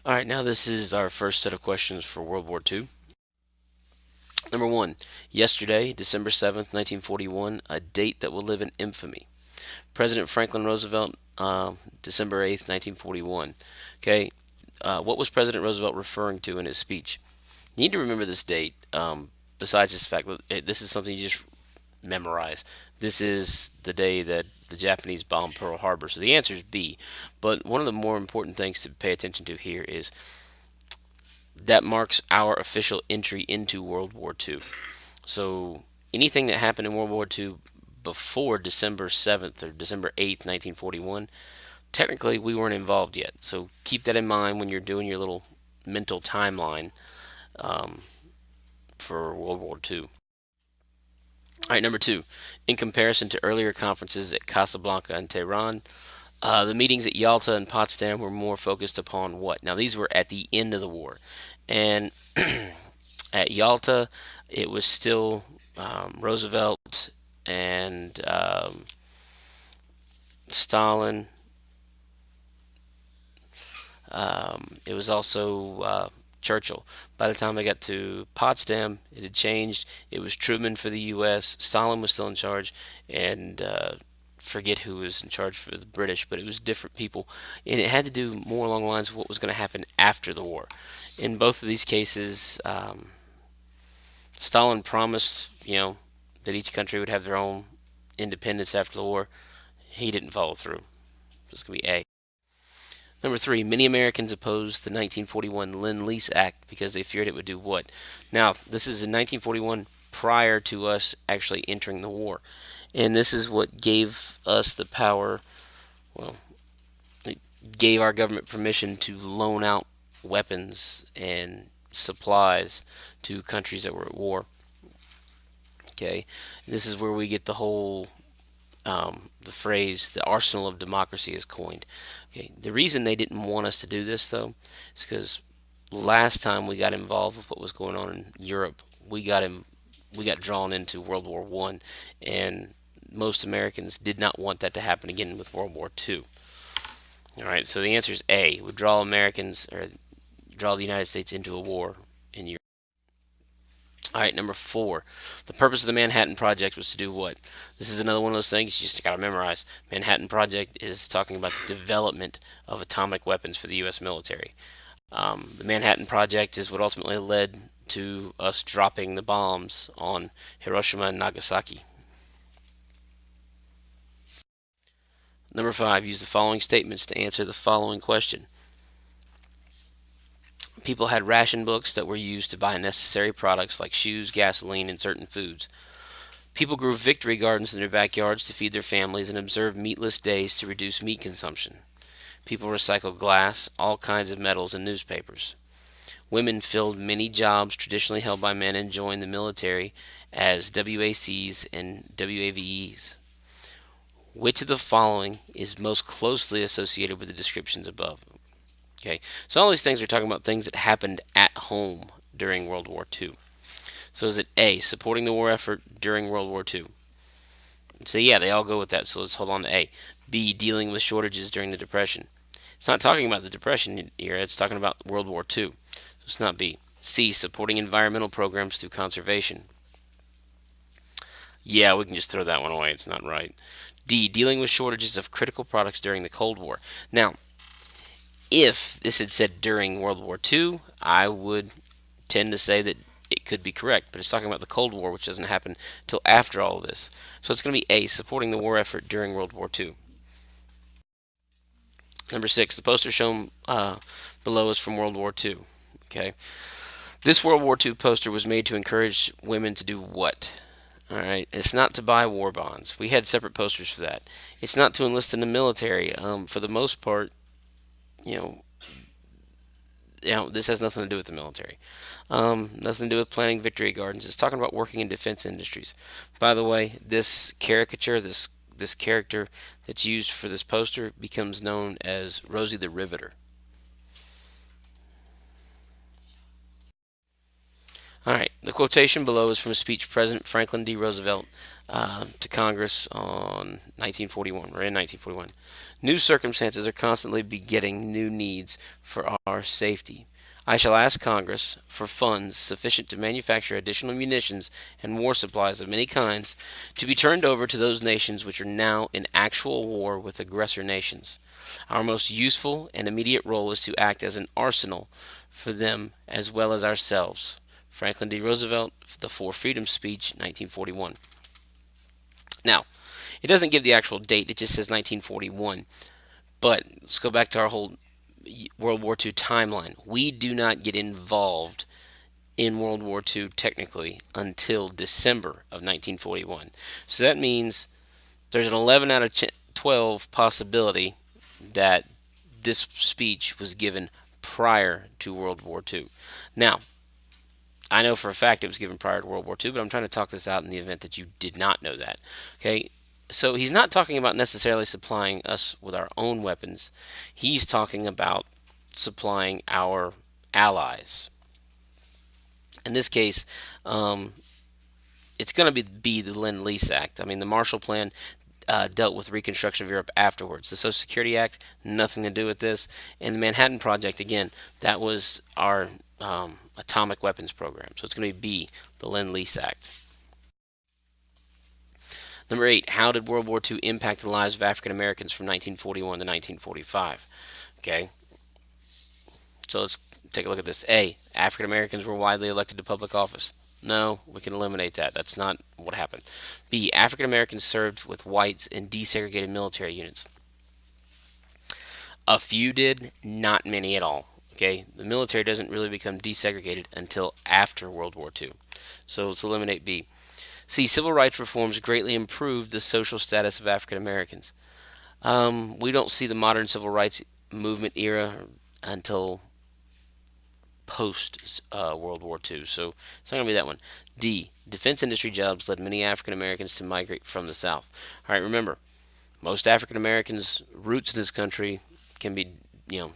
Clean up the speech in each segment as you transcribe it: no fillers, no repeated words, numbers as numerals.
All right, now this is our first set of questions for World War II. Number one, yesterday, December 7th, 1941, a date that will live in infamy. President Franklin Roosevelt, December 8th, 1941. Okay, what was President Roosevelt referring to in his speech? You need to remember this date. Besides this fact, this is something you just memorize. This is the day that the Japanese bombed Pearl Harbor. So the answer is B. But one of the more important things to pay attention to here is that marks our official entry into World War II. So anything that happened in World War II before December 7th or December 8th, 1941, technically we weren't involved yet. So keep that in mind when you're doing your little mental timeline um, for World War II. All right, number two. In comparison to earlier conferences at Casablanca and Tehran, the meetings at Yalta and Potsdam were more focused upon what? Now, these were at the end of the war. And at Yalta, it was still Roosevelt and Stalin. It was also Churchill. By the time I got to Potsdam, it had changed. It was Truman for the U.S. Stalin was still in charge, and forget who was in charge for the British, but it was different people, and it had to do more along the lines of what was going to happen after the war. In both of these cases, Stalin promised, that each country would have their own independence after the war. He didn't follow through. This is going to be A. Number three, many Americans opposed the 1941 Lend-Lease Act because they feared it would do what? Now, this is in 1941 prior to us actually entering the war. And this is what gave us the power, well, it gave our government permission to loan out weapons and supplies to countries that were at war. Okay, this is where we get the phrase "the arsenal of democracy" is coined. Okay, the reason they didn't want us to do this though is because last time we got involved with what was going on in Europe, we got drawn into World War One, and most Americans did not want that to happen again with World War Two. All right, so the answer is A. Would draw Americans or draw the United States into a war in Europe. All right, number four. The purpose of the Manhattan Project was to do what? This is another one of those things you just got to memorize. Manhattan Project is talking about the development of atomic weapons for the U.S. military. The Manhattan Project is what ultimately led to us dropping the bombs on Hiroshima and Nagasaki. Number five. Use the following statements to answer the following question. People had ration books that were used to buy necessary products like shoes, gasoline, and certain foods. People grew victory gardens in their backyards to feed their families and observed meatless days to reduce meat consumption. People recycled glass, all kinds of metals, and newspapers. Women filled many jobs traditionally held by men and joined the military as WACs and WAVEs. Which of the following is most closely associated with the descriptions above? Okay, so all these things are talking about things that happened at home during World War II. So is it A, supporting the war effort during World War II? So yeah, they all go with that. So let's hold on to A. B, dealing with shortages during the Depression. It's not talking about the Depression here. It's talking about World War II. So it's not B. C, supporting environmental programs through conservation. Yeah, we can just throw that one away. It's not right. D, dealing with shortages of critical products during the Cold War. Now, if this had said during World War II, I would tend to say that it could be correct, but it's talking about the Cold War, which doesn't happen until after all of this. So it's going to be A, supporting the war effort during World War II. Number six, the poster shown below is from World War II. Okay, this World War II poster was made to encourage women to do what? All right, it's not to buy war bonds. We had separate posters for that. It's not to enlist in the military. For the most part, you know, this has nothing to do with the military. Nothing to do with planting victory gardens. It's talking about working in defense industries. By the way, this caricature, this character that's used for this poster becomes known as Rosie the Riveter. All right, the quotation below is from a speech President Franklin D. Roosevelt to Congress on 1941, or in 1941. New circumstances are constantly begetting new needs for our safety. I shall ask Congress for funds sufficient to manufacture additional munitions and war supplies of many kinds to be turned over to those nations which are now in actual war with aggressor nations. Our most useful and immediate role is to act as an arsenal for them as well as ourselves. Franklin D. Roosevelt, The Four Freedoms Speech, 1941. Now, it doesn't give the actual date, it just says 1941. But let's go back to our whole World War II timeline. We do not get involved in World War II technically until December of 1941. So that means there's an 11 out of 12 possibility that this speech was given prior to World War II. Now, I know for a fact it was given prior to World War II, but I'm trying to talk this out in the event that you did not know that. Okay, so he's not talking about necessarily supplying us with our own weapons. He's talking about supplying our allies. In this case, it's going to be the Lend-Lease Act. I mean, the Marshall Plan dealt with reconstruction of Europe afterwards. The Social Security Act, nothing to do with this. And the Manhattan Project, again, that was our atomic weapons program. So it's going to be B, the Lend-Lease Act. Number 8, how did World War II impact the lives of African Americans from 1941 to 1945? Okay, so let's take a look at this. A, African Americans were widely elected to public office. No, we can eliminate that. That's not what happened. B, African Americans served with whites in desegregated military units. A few did, not many at all. Okay, the military doesn't really become desegregated until after World War II. So let's eliminate B. C, civil rights reforms greatly improved the social status of African Americans. We don't see the modern civil rights movement era until post World War II, so it's not going to be that one. D, defense industry jobs led many African Americans to migrate from the South. All right, remember, most African Americans' roots in this country can be,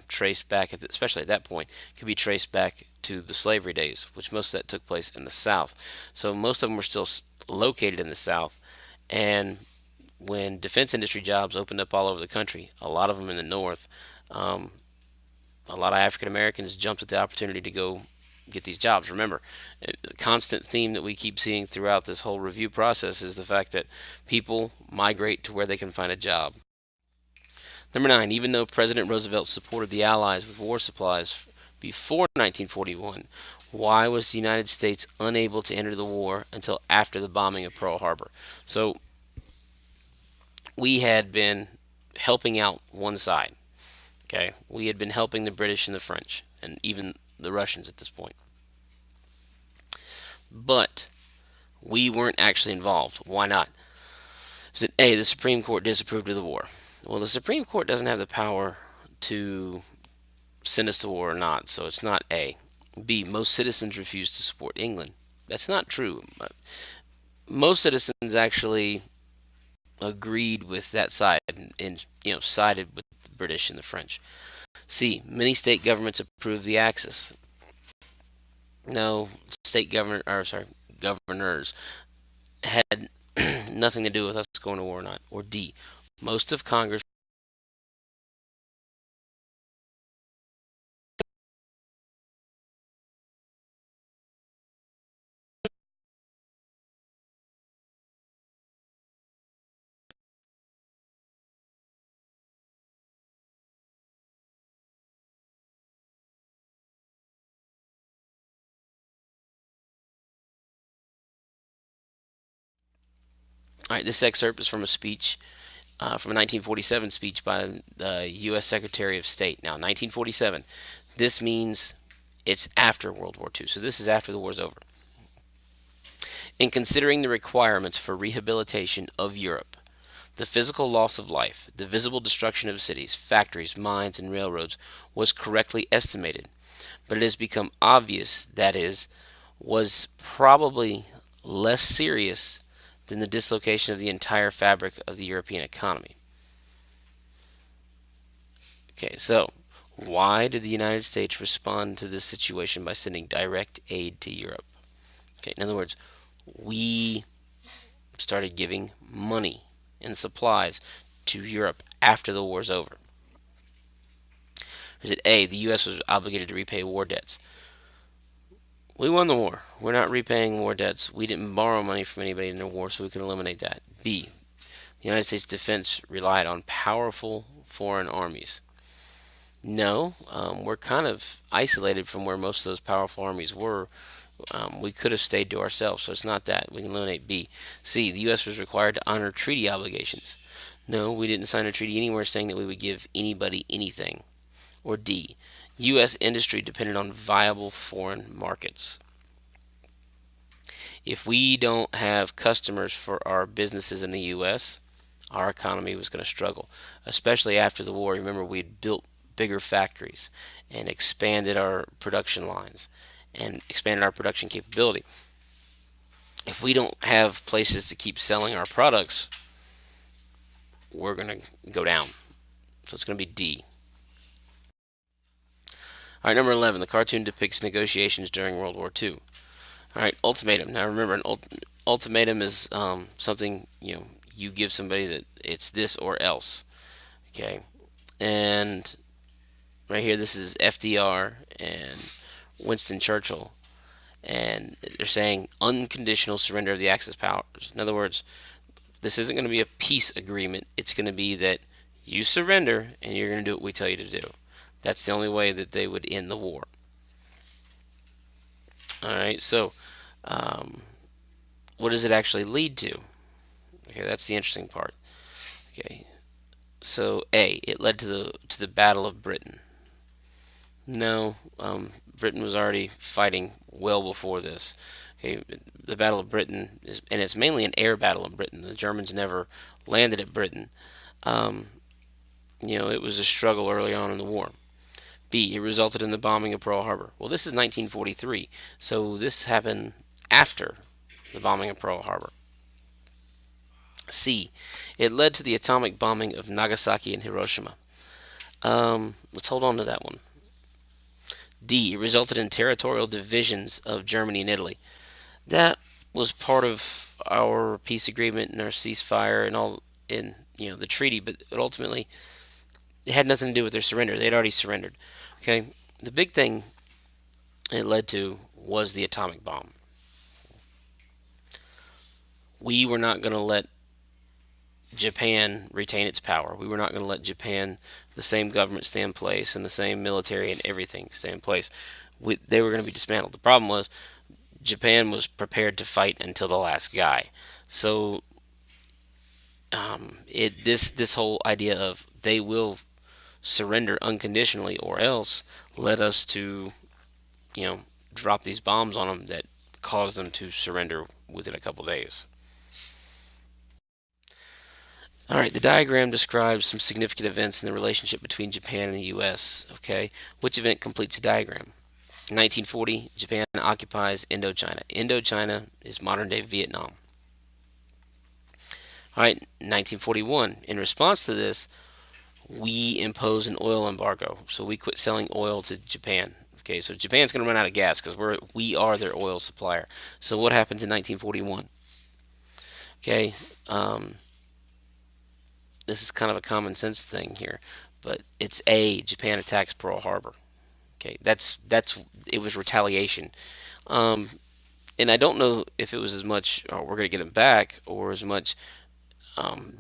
traced back, especially at that point, can be traced back to the slavery days, which most of that took place in the South. So most of them were still located in the South, and when defense industry jobs opened up all over the country, a lot of them in the North, a lot of African Americans jumped at the opportunity to go get these jobs. Remember, the constant theme that we keep seeing throughout this whole review process is the fact that people migrate to where they can find a job. Number 9, even though President Roosevelt supported the Allies with war supplies before 1941, why was the United States unable to enter the war until after the bombing of Pearl Harbor? So we had been helping out one side. Okay, we had been helping the British and the French, and even the Russians at this point. But we weren't actually involved. Why not? Is it A, the Supreme Court disapproved of the war? Well, the Supreme Court doesn't have the power to send us to war or not, so it's not A. B, most citizens refused to support England. That's not true. Most citizens actually agreed with that side and sided with the British and the French. C, many state governments approved the Axis. No, governors had nothing to do with us going to war or not. Or D, most of Congress. All right, this excerpt is from a speech, from a 1947 speech by the U.S. Secretary of State. Now, 1947, this means it's after World War II, so this is after the war's over. In considering the requirements for rehabilitation of Europe, the physical loss of life, the visible destruction of cities, factories, mines, and railroads was correctly estimated, but it has become obvious that was probably less serious than the dislocation of the entire fabric of the European economy. Okay, so why did the United States respond to this situation by sending direct aid to Europe? Okay, in other words, we started giving money and supplies to Europe after the war's over? Is it A, the U.S. was obligated to repay war debts? We won the war. We're not repaying war debts. We didn't borrow money from anybody in the war, so we can eliminate that. B, the United States defense relied on powerful foreign armies. No, we're kind of isolated from where most of those powerful armies were. We could have stayed to ourselves, so it's not that. We can eliminate B. C, the U.S. was required to honor treaty obligations. No, we didn't sign a treaty anywhere saying that we would give anybody anything. Or D, U.S. industry depended on viable foreign markets. If we don't have customers for our businesses in the U.S., our economy was going to struggle, especially after the war. Remember, we had built bigger factories and expanded our production lines and expanded our production capability. If we don't have places to keep selling our products, we're going to go down. So it's going to be D. All right, number 11. The cartoon depicts negotiations during World War II. All right, ultimatum. Now remember, an ultimatum is something you give somebody that it's this or else. Okay, and right here, this is FDR and Winston Churchill, and they're saying unconditional surrender of the Axis powers. In other words, this isn't going to be a peace agreement. It's going to be that you surrender and you're going to do what we tell you to do. That's the only way that they would end the war. All right, so what does it actually lead to? Okay, that's the interesting part. Okay, so A, it led to the Battle of Britain. No, Britain was already fighting well before this. Okay, the Battle of Britain is, and it's mainly an air battle in Britain. The Germans never landed at Britain. Um, it was a struggle early on in the war. B, it resulted in the bombing of Pearl Harbor. Well, this is 1943, so this happened after the bombing of Pearl Harbor. C, it led to the atomic bombing of Nagasaki and Hiroshima. Let's hold on to that one. D, it resulted in territorial divisions of Germany and Italy. That was part of our peace agreement and our ceasefire and all in the treaty, but ultimately it had nothing to do with their surrender. They'd already surrendered. Okay, the big thing it led to was the atomic bomb. We were not going to let Japan retain its power. We were not going to let Japan, the same government, stay in place and the same military and everything stay in place. They were going to be dismantled. The problem was Japan was prepared to fight until the last guy. So this whole idea of they will surrender unconditionally or else led us to drop these bombs on them that caused them to surrender within a couple days. All right, the diagram describes some significant events in the relationship between Japan and the U.S. Okay, which event completes the diagram? In 1940, Japan occupies Indochina. Indochina is modern-day Vietnam. All right, 1941. In response to this, we impose an oil embargo. So we quit selling oil to Japan. Okay, so Japan's going to run out of gas because we are their oil supplier. So what happens in 1941? Okay, this is kind of a common sense thing here, but it's A, Japan attacks Pearl Harbor. Okay, that's it was retaliation. And I don't know if it was as much we're going to get them back or as much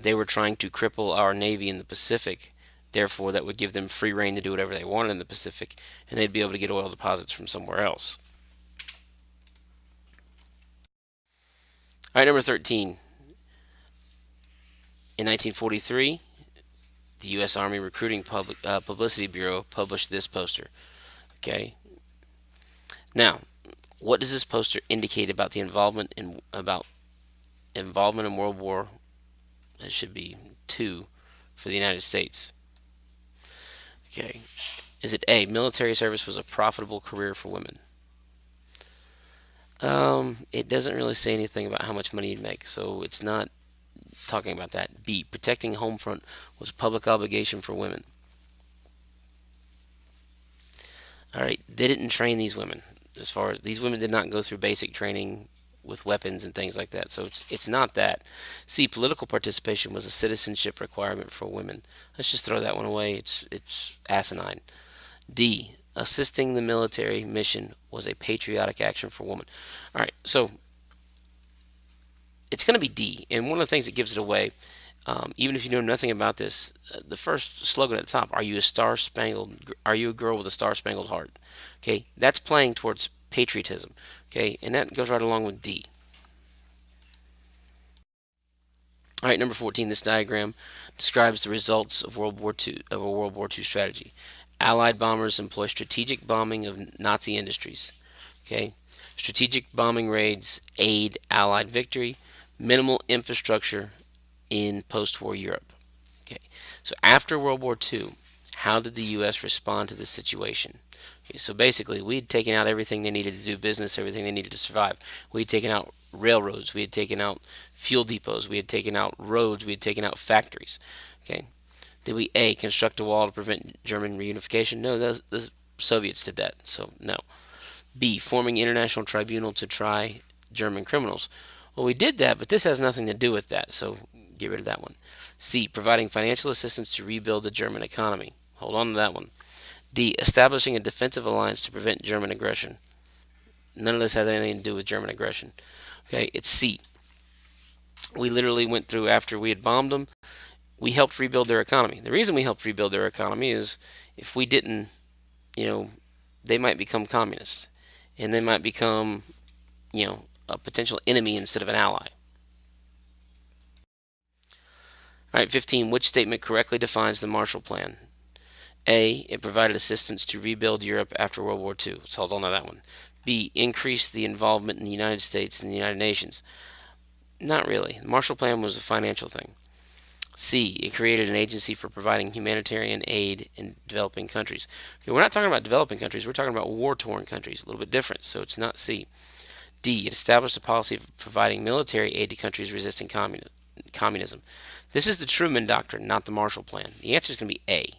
they were trying to cripple our Navy in the Pacific. Therefore, that would give them free reign to do whatever they wanted in the Pacific, and they'd be able to get oil deposits from somewhere else. All right, number 13. In 1943, the U.S. Army Recruiting Publicity Bureau published this poster. Okay. Now, what does this poster indicate about the involvement in World War? That should be II for the United States. Okay. Is it A, military service was a profitable career for women? It doesn't really say anything about how much money you'd make, so it's not talking about that. B, protecting home front was a public obligation for women. All right, they didn't train these women. As far as these women did not go through basic training with weapons and things like that. So it's not that. C, political participation was a citizenship requirement for women. Let's just throw that one away. It's asinine. D, assisting the military mission was a patriotic action for women. All right, so it's going to be D. And one of the things that gives it away, even if you know nothing about this, the first slogan at the top: "Are you a star spangled? Are you a girl with a star spangled heart?" Okay, that's playing towards patriotism. Okay, and that goes right along with D. All right, number 14. This diagram describes the results of a World War II strategy. Allied bombers employ strategic bombing of Nazi industries. Okay, strategic bombing raids aid Allied victory. Minimal infrastructure in post-war Europe. Okay, so after World War II, how did the U.S. respond to this situation? Okay, so basically, we had taken out everything they needed to do business, everything they needed to survive. We had taken out railroads, we had taken out fuel depots, we had taken out roads, we had taken out factories. Okay, did we A, construct a wall to prevent German reunification? No, the Soviets did that, so no. B, forming international tribunal to try German criminals. Well, we did that, but this has nothing to do with that, so get rid of that one. C, providing financial assistance to rebuild the German economy. Hold on to that one. D, establishing a defensive alliance to prevent German aggression. None of this has anything to do with German aggression. Okay, it's C. We literally went through, after we had bombed them, we helped rebuild their economy. The reason we helped rebuild their economy is if we didn't, you know, they might become communists. And they might become, a potential enemy instead of an ally. All right, 15. Which statement correctly defines the Marshall Plan? A, it provided assistance to rebuild Europe after World War II. Let's hold on to that one. B, increased the involvement in the United States and the United Nations. Not really. The Marshall Plan was a financial thing. C, it created an agency for providing humanitarian aid in developing countries. Okay, we're not talking about developing countries, we're talking about war-torn countries. A little bit different, so it's not C. D, it established a policy of providing military aid to countries resisting communism. This is the Truman Doctrine, not the Marshall Plan. The answer is going to be A.